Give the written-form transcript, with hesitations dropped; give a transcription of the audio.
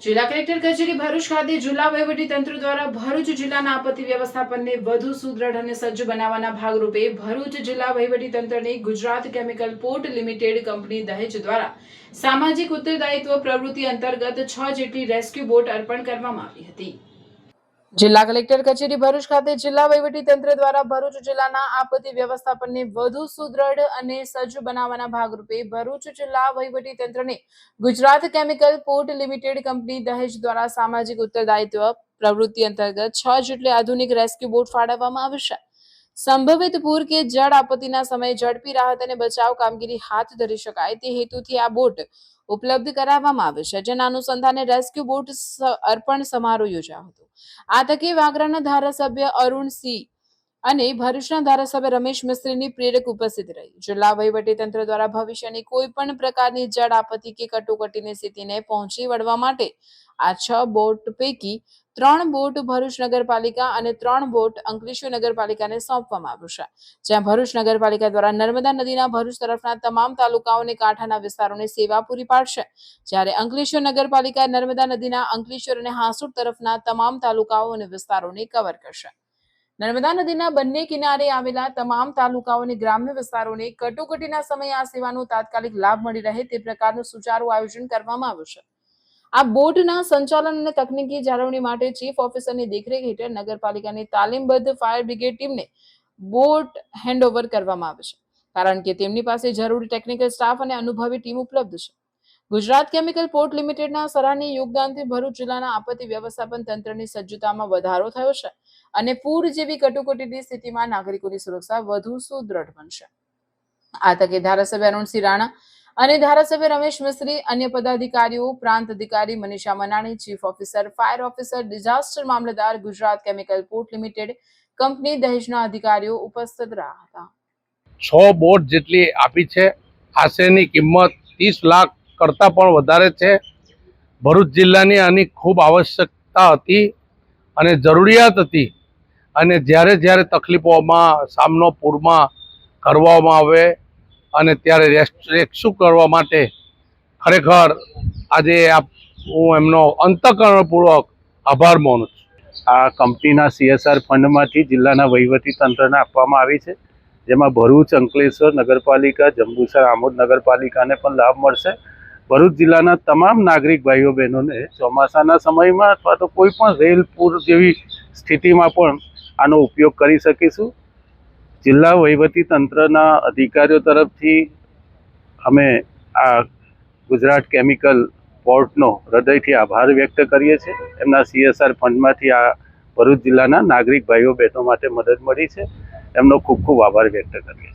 જિલ્લા કલેક્ટર કચેરી ભરૂચ ખાતે જિલ્લા વહીવટીતંત્ર દ્વારા ભરૂચ જિલ્લાના આપત્તિ વ્યવસ્થાપનને વધુ સુદૃઢ અને સજ્જ બનાવવાના ભાગરૂપે ભરૂચ જિલ્લા વહીવટીતંત્રની Gujarat chemical port limited company Dahej દ્વારા સામાજિક ઉત્તરદાયિત્વ પ્રવૃત્તિ અંતર્ગત 6 જેટલી રેસ્ક્યુ બોટ અર્પણ કરવામાં આવી હતી। જિલ્લા કલેક્ટર કચેરી ભરૂચ ખાતે જિલ્લા વહીવટીતંત્ર દ્વારા ભરૂચ જિલ્લાના આપત્તિ વ્યવસ્થાપનને વધુ સુદૃઢ અને સજ્જ બનાવવાના ભાગરૂપે ભરૂચ જિલ્લા વહીવટીતંત્રને Gujarat chemical port limited company Dahej દ્વારા સામાજિક ઉત્તરદાયિત્વ પ્રવૃત્તિ અંતર્ગત 6 જેટલી આધુનિક રેસ્ક્યુ બોટ ફાળવવામાં આવશે। સંભવિત પૂર કે જળ આપત્તિના સમયે ઝડપી રાહત અને બચાવ કામગીરી હાથ ધરી શકાય તે હેતુથી આ બોટ ઉપલબ્ધ કરાવવામાં આવે છે, જેના અનુસંધાને રેસ્ક્યુ બોટ અર્પણ સમારોહ યોજાયો હતો। આ તકે વાગરાના ધારાસભ્ય અરુણ સિંહ અને ભરૂચના ધારાસભ્ય રમેશ મિસ્ત્રીની પ્રેરક ઉપસ્થિત રહી। જિલ્લા વહીવટીતંત્ર દ્વારા ભવિષ્યની કોઈ પણ પ્રકારની જળ આપત્તિ કે કટોકટીની સ્થિતિને પહોંચી વળવા માટે આ 6 બોટ પૈકી 3 બોટ ભરૂચ નગરપાલિકા અને 3 બોટ અંકલેશ્વર નગરપાલિકાને સોંપવામાં આવ્યું છે, જ્યાં ભરૂચ નગરપાલિકા દ્વારા નર્મદા નદીના ભરૂચ તરફના તમામ તાલુકાઓ અને કાંઠાના વિસ્તારોને સેવા પૂરી પાડશે, જ્યારે અંકલેશ્વર નગરપાલિકા નર્મદા નદીના અંકલેશ્વર અને હાંસોડ તરફના તમામ તાલુકાઓ અને વિસ્તારોને કવર કરશે। નર્મદા નદીના બંને કિનારે આવેલા તમામ તાલુકાઓ અને ગ્રામ્ય વિસ્તારોને કટોકટીના સમયે આ સેવાનો તાત્કાલિક લાભ મળી રહે તે પ્રકારનું સુચારું આયોજન કરવામાં આવ્યું છે। આ બોટના સંચાલન અને તકનીકી જાળવણી માટે ચીફ ઓફિસરની દેખરેખ હેઠળ નગરપાલિકાની તાલીમબદ્ધ ફાયર બ્રિગેડ ટીમને બોટ હેન્ડઓવર કરવામાં આવે છે, કારણ કે તેમની પાસે જરૂરી ટેકનિકલ સ્ટાફ અને અનુભવી ટીમ ઉપલબ્ધ છે। ગુજરાત કેમિકલ પોર્ટ લિમિટેડના સરાહનીય યોગદાનથી ભરૂચ જિલ્લાના આપત્તિ વ્યવસ્થાપન તંત્રની સજ્જતામાં વધારો થયો છે અને પૂર જેવી કટોકટીની સ્થિતિમાં નાગરિકોની સુરક્ષા વધુ સુદૃઢ બનશે। આ તકે ધારાસભ્ય અરુણસિંહ રાણા અને ધારાસભ્ય રમેશ મિસ્ત્રી, અન્ય પદાધિકારીઓ, પ્રાંત અધિકારી Manisha Manani, chief officer, fire officer, disaster મામલતદાર, Gujarat chemical port limited company દહેજના અધિકારીઓ ઉપસ્થિત રહ્યા હતા। 6 બોટ જેટલી આપી છે। આશરેની કિંમત 30 લાખ કરતાં પણ વધારે છે। ભરૂચ જિલ્લાની આની ખૂબ આવશ્યકતા હતી અને જરૂરિયાત હતી, અને જ્યારે જ્યારે તકલીફોમાં સામનો પૂરમાં કરવામાં આવે અને ત્યારે રેસ્ક્યુ કરવા માટે ખરેખર આજે હું એમનો અંતઃકરણપૂર્વક આભાર માનું છું। આ કંપનીના CSR ફંડમાંથી જિલ્લાના વહીવટીતંત્રને આપવામાં આવી છે, જેમાં ભરૂચ, અંકલેશ્વર નગરપાલિકા, જંબુસર, આમોદ નગરપાલિકાને પણ લાભ મળશે। ભરૂચ જિલ્લાના તમામ નાગરિક ભાઈઓ બહેનોને ચોમાસાના સમયમાં અથવા તો કોઈ પણ રેલ પૂર જેવી સ્થિતિમાં પણ આનો ઉપયોગ કરી શકીશું। જિલ્લા વહીવટીતંત્રના અધિકારીઓ તરફથી અમે આ ગુજરાત કેમિકલ પોર્ટનો હૃદયથી આભાર વ્યક્ત કરીએ છીએ। એમના CSR ફંડમાંથી આ ભરૂચ જિલ્લાના નાગરિક ભાઈઓ બહેનો માટે મદદ મળી છે, એમનો ખૂબ ખૂબ આભાર વ્યક્ત કરીએ છીએ।